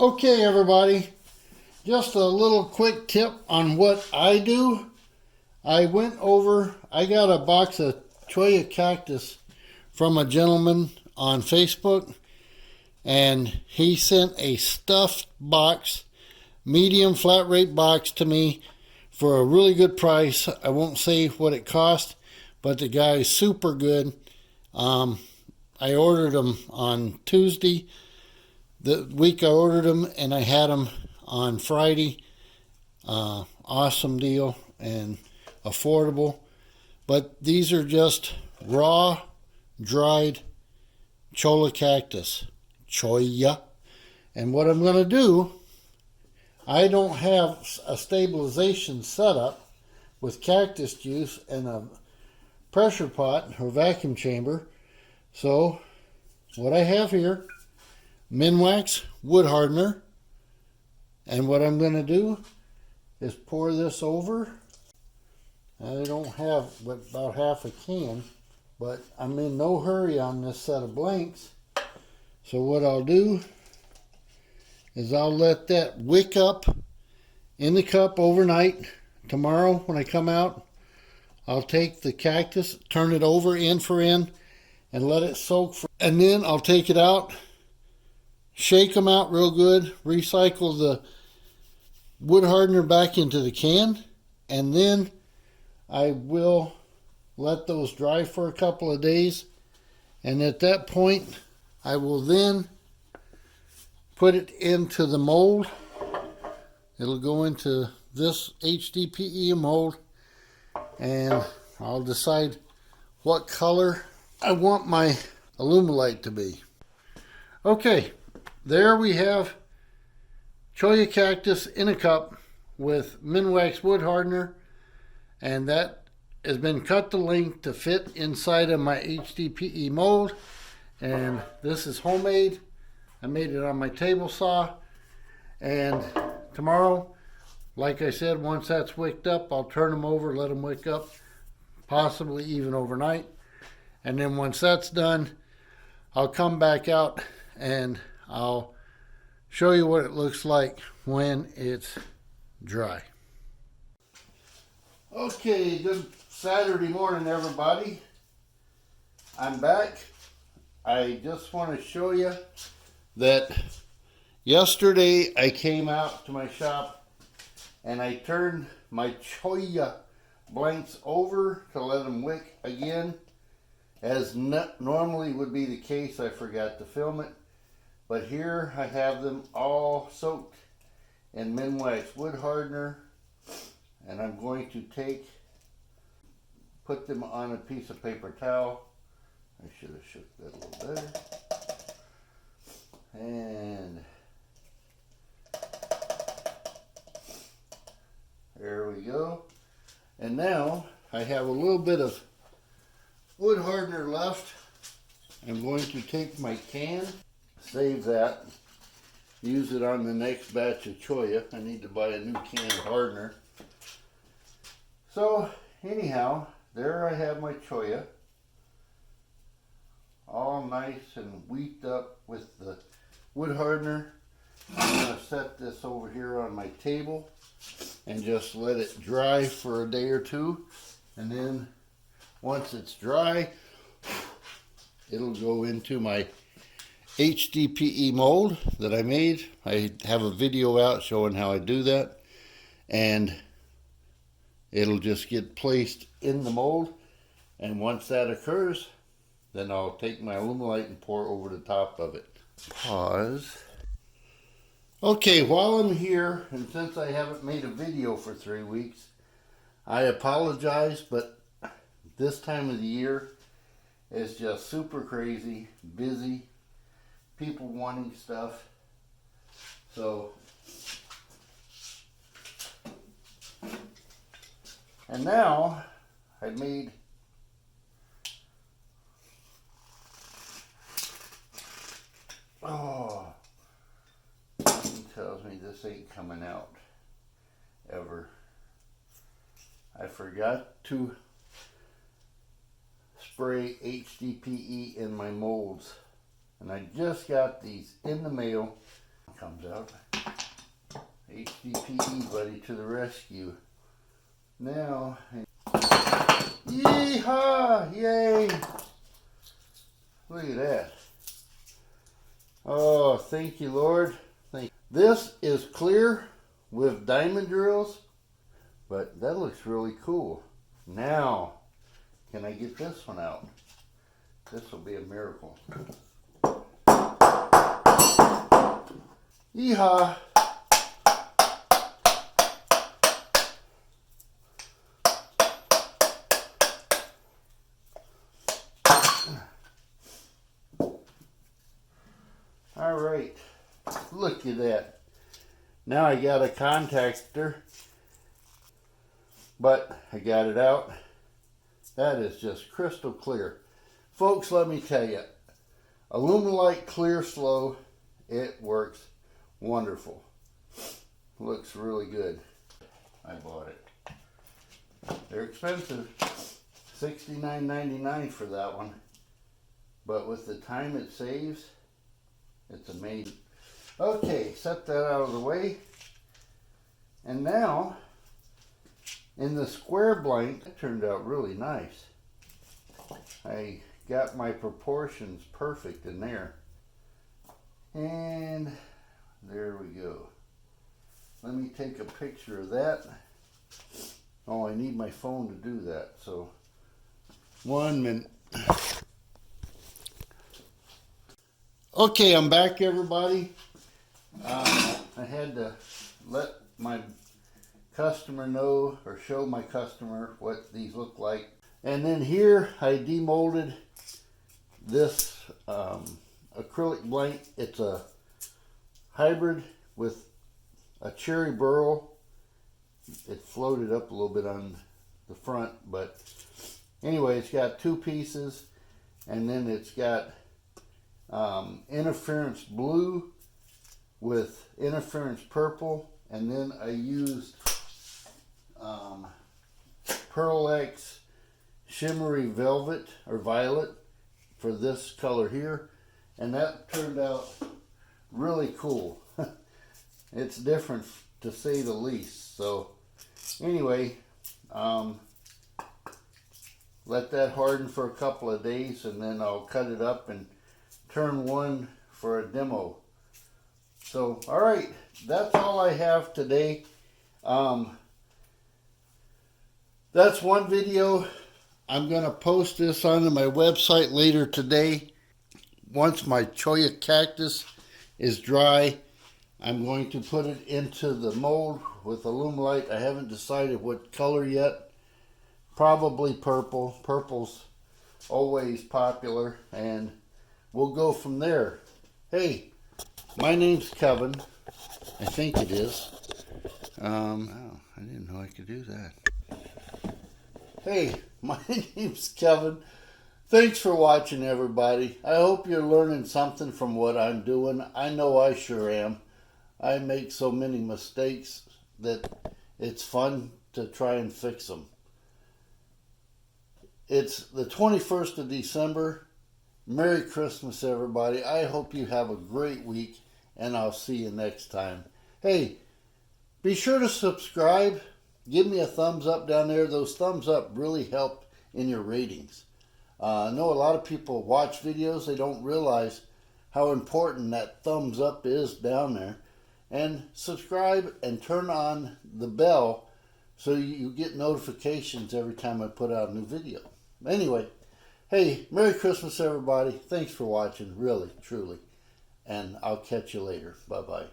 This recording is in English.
Okay, everybody, just a little quick tip on what I do. I got a box of Cholla cactus from a gentleman on Facebook, and he sent a stuffed box, medium flat rate box to me for a really good price. I won't say what it cost, but the guy's super good. I ordered them on Tuesday, the week I ordered them, and I had them on Friday. Awesome deal and affordable. But these are just raw, dried Cholla cactus. Cholla. And what I'm going to do, I don't have a stabilization setup with cactus juice and a pressure pot or vacuum chamber. So what I have here, Minwax wood hardener, and what I'm going to do is pour this over. I don't have but about half a can, but I'm in no hurry on this set of blanks. So what I'll do is I'll let that wick up in the cup overnight. Tomorrow when I come out, I'll take the cactus, turn it over end for end, and let it soak. And then I'll take it out, shake them out real good, recycle the wood hardener back into the can, and then I will let those dry for a couple of days. And at that point, I will then put it into the mold. It'll go into this HDPE mold, and I'll decide what color I want my Alumilite to be. Okay, there we have Cholla cactus in a cup with Minwax wood hardener, and that has been cut to length to fit inside of my HDPE mold. And this is homemade. I made it on my table saw. And tomorrow, like I said, once that's wicked up, I'll turn them over, let them wick up, possibly even overnight. And then once that's done, I'll come back out and I'll show you what it looks like when it's dry. Okay, good Saturday morning, everybody. I'm back. I just want to show you that yesterday I came out to my shop and I turned my Cholla blanks over to let them wick again. As normally would be the case, I forgot to film it. But here I have them all soaked in Minwax wood hardener. And I'm going to put them on a piece of paper towel. I should have shook that a little better. And there we go. And now I have a little bit of wood hardener left. I'm going to take my can, save that, use it on the next batch of Cholla. I need to buy a new can of hardener. So anyhow, there I have my Cholla, all nice and wheated up with the wood hardener. I'm going to set this over here on my table and just let it dry for a day or two. And then once it's dry, it'll go into my HDPE mold that I made. I have a video out showing how I do that. And it'll just get placed in the mold. And once that occurs, then I'll take my Alumilite and pour over the top of it. Pause. Okay, while I'm here, and since I haven't made a video for 3 weeks, I apologize, but this time of the year is just super crazy, busy, people wanting stuff. So, and now I made he tells me this ain't coming out ever. I forgot to spray HDPE in my molds, and I just got these in the mail. comes out. HDPE buddy to the rescue. Now, yeehaw! Yay! Look at that. Oh, thank you, Lord. This is clear with diamond drills, but that looks really cool. Now, can I get this one out? This will be a miracle. Yeehaw! All right, look at that. Now I got a contactor, but I got it out. That is just crystal clear. Folks, let me tell you, Alumilite Clear Slow, it works wonderful. Looks really good. I bought it. They're expensive, $69.99 for that one. But with the time it saves, it's amazing. Okay, set that out of the way. And now, in the square blank, it turned out really nice. I got my proportions perfect in there. And there we go. Let me take a picture of that. Oh, I need my phone to do that, so 1 minute. Okay, I'm back, everybody. I had to let my customer know, or show my customer what these look like. And then here I demolded this acrylic blank. It's a hybrid with a cherry burl. It floated up a little bit on the front, but anyway, it's got 2 pieces, and then it's got interference blue with interference purple, and then I used Pearl X shimmery velvet or violet for this color here, and that turned out really cool. It's different to say the least. So anyway, let that harden for a couple of days, and then I'll cut it up and turn one for a demo. So, all right, that's all I have today. That's one video. I'm going to post this onto my website later today. Once my cholla cactus is dry, I'm going to put it into the mold with Alumilite. I haven't decided what color yet. Probably purple. Purple's always popular, and we'll go from there. Hey, my name's Kevin. I think it is. Oh, I didn't know I could do that. Hey, my name's Kevin. Thanks for watching, everybody. I hope you're learning something from what I'm doing. I know I sure am. I make so many mistakes that it's fun to try and fix them. It's the 21st of December. Merry Christmas, everybody. I hope you have a great week, and I'll see you next time. Hey, be sure to subscribe. Give me a thumbs up down there. Those thumbs up really help in your ratings. I know a lot of people watch videos. They don't realize how important that thumbs up is down there. And subscribe and turn on the bell so you get notifications every time I put out a new video. Anyway, hey, Merry Christmas, everybody. Thanks for watching, really, truly. And I'll catch you later. Bye-bye.